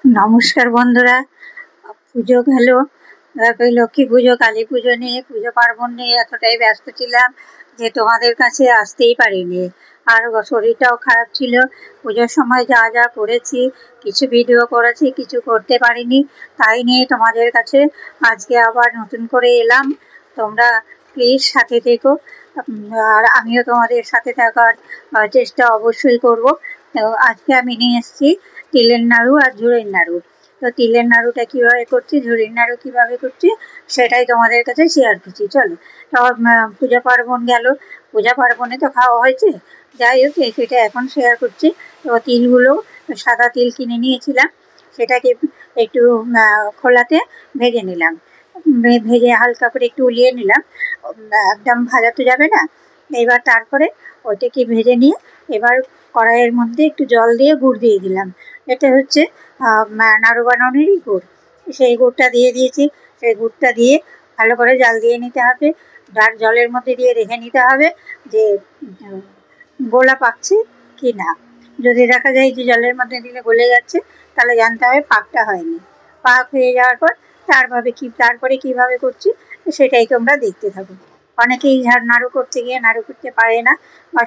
নমস্কার বন্ধুরা, পুজো গেল, লক্ষ্মী পুজো, কালী পুজো নিয়ে, পুজো পার্বণ নিয়ে এতটাই ব্যস্ত ছিলাম যে তোমাদের কাছে আসতেই পারিনি। আর শরীরটাও খারাপ ছিল। পুজোর সময় যা যা করেছি, কিছু ভিডিও করেছি, কিছু করতে পারিনি। তাই নিয়ে তোমাদের কাছে আজকে আবার নতুন করে এলাম। তোমরা প্লিজ সাথে থেকো, আর আমিও তোমাদের সাথে থাকার চেষ্টা অবশ্যই করব। তো আজকে আমি নিয়ে এসেছি তিলের নাড়ু আর ঝুড়ির নাড়ু। তো তিলের নাড়ুটা কিভাবে করছি, ঝুড়ির নাড়ু কিভাবে করছি, সেটাই তোমাদের কাছে শেয়ার করছি। চলো, পূজা পার্বণ গেল, পূজা পার্বণে তো খাওয়া হয়েছে, যাই হোক সেটা এখন শেয়ার করছি। তো তিলগুলো সাদা তিল কিনে নিয়েছিলাম, সেটাকে একটু খোলাতে ভেজে নিলাম। ভেজে হালকা করে একটু উলিয়ে নিলাম, একদম ভাজা তো যাবে না। এবার তারপরে ওইটাকে ভেজে নিয়ে এবার কড়াইয়ের মধ্যে একটু জল দিয়ে গুড় দিয়ে দিলাম। এটা হচ্ছে নাড়ু বানানোরই গুড়। সেই গুড়টা দিয়ে দিয়েছি। সেই গুড়টা দিয়ে ভালো করে জাল দিয়ে নিতে হবে। জলের মধ্যে দিয়ে রেখে নিতে হবে যে গোলা পাকছে কি না। যদি দেখা যায় যে জলের মধ্যে দিলে গলে যাচ্ছে, তাহলে জানতে হবে পাকটা হয়নি। পাক হয়ে যাওয়ার পর তারপরে কিভাবে করছি সেটাই তোমরা দেখতে থাকো। অনেকেই নাড়ু করতে গিয়ে নাড়ু করতে পারে না, বা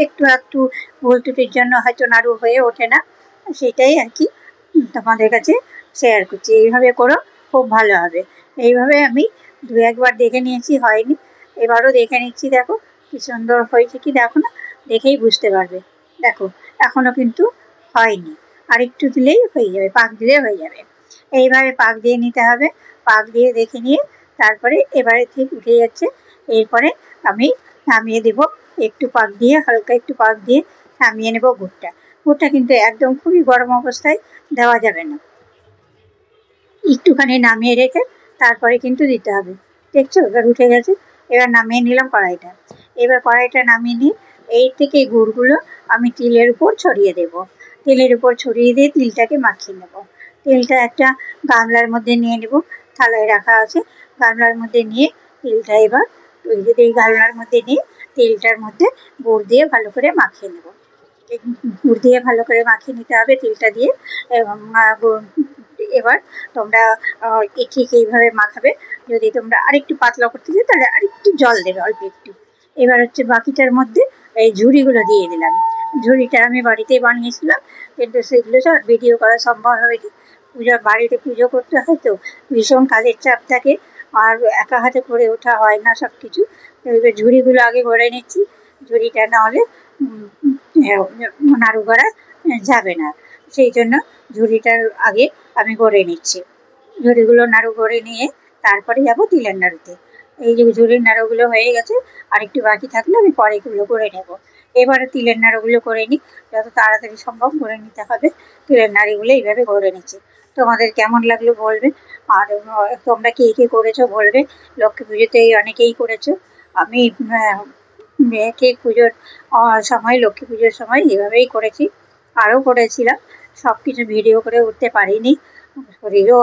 একটু ভুল ত্রুটির জন্য হয়তো নাড়ু হয়ে ওঠে না। সেটাই আর কি তোমাদের কাছে শেয়ার করছি। এইভাবে করো, খুব ভালো হবে। এইভাবে আমি দু একবার দেখে নিয়েছি, হয়নি, এবারও দেখে নিচ্ছি। দেখো কি সুন্দর হয়েছে, কি দেখো না, দেখেই বুঝতে পারবে। দেখো এখনো কিন্তু হয়নি, আর একটু দিলেই হয়ে যাবে, পাক দিলে হয়ে যাবে। এইভাবে পাক দিয়ে নিতে হবে। পাক দিয়ে দেখে নিয়ে তারপরে এবারে ঠিক উঠে যাচ্ছে। এরপরে আমি নামিয়ে দেবো। একটু পাক দিয়ে, হালকা একটু পাক দিয়ে নামিয়ে নেব গুড়টা। গুড়টা কিন্তু একদম খুবই গরম অবস্থায় দেওয়া যাবে না, একটুখানি নামিয়ে রেখে তারপরে কিন্তু দিতে হবে। দেখছো এবার উঠে গেছে। এবার নামিয়ে নিলাম কড়াইটা। এবার কড়াইটা নামিয়ে নিয়ে এই থেকে গুড়গুলো আমি তিলের উপর ছড়িয়ে দেব। তেলের উপর ছড়িয়ে দিয়ে তিলটাকে মাখিয়ে নেব। তেলটা একটা গামলার মধ্যে নিয়ে নেব, থালায় রাখা আছে। গামলার মধ্যে নিয়ে তিলটা এবার এই গামলার মধ্যে নিয়ে তেলটার মধ্যে গুড় দিয়ে ভালো করে মাখিয়ে নেব। গুড় দিয়ে ভালো করে মাখিয়ে নিতে হবে তিলটা দিয়ে। এবং এবার তোমরা ঠিক এইভাবে মাখাবে। যদি তোমরা আরেকটু পাতলা করতে চাও তাহলে আরেকটু জল দেবে, অল্প একটু। এবার হচ্ছে বাকিটার মধ্যে এই ঝুড়িগুলো দিয়ে দিলাম। ঝুড়িটা আমি বাড়িতেই বানিয়েছিলাম, কিন্তু সেগুলো তো আর ভিডিও করা সম্ভব হবে না। বাড়িতে পুজো করতে হয় তো, ভীষণ কাজের চাপ থাকে, আর একা হাতে করে ওঠা হয় না সব কিছু। তো এবার ঝুড়িগুলো আগে ভরে নিচ্ছি। ঝুড়িটা না হলে নাড়ু করা যাবে না, সেই জন্য ঝুড়িটার আগে আমি গড়ে নিচ্ছি। ঝুড়িগুলো নাড়ু করে নিয়ে তারপরে যাবো তিলের নাড়ুতে। এই যে ঝুড়ির নাড়ুগুলো হয়ে গেছে, আর একটু বাকি থাকলে আমি পরে এগুলো করে নেব। এবারে তিলের নাড়ুগুলো করে নিই, যত তাড়াতাড়ি সম্ভব করে নিতে হবে। তিলের নাড়ুগুলো এইভাবে করে নিচ্ছি। তোমাদের কেমন লাগলো বলবে, আর তোমরা কে কে করেছো বলবে। লক্ষ্মী পুজোতে অনেকেই করেছো। আমি মেয়েকে পুজোর সময়, লক্ষ্মী পুজোর সময় এভাবেই করেছি। আরও করেছিলাম, সব কিছু ভিডিও করে উঠতে পারিনি, শরীরও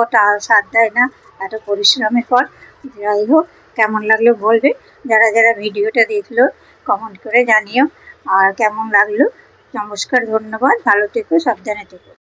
সাথ দেয় না, এত পরিশ্রমের পর। যাই হোক, কেমন লাগলো বলবে। যারা যারা ভিডিওটা দেখলো কমেন্ট করে জানিও আর কেমন লাগলো। নমস্কার, ধন্যবাদ, ভালো থেকো, সাবধানে থেকো।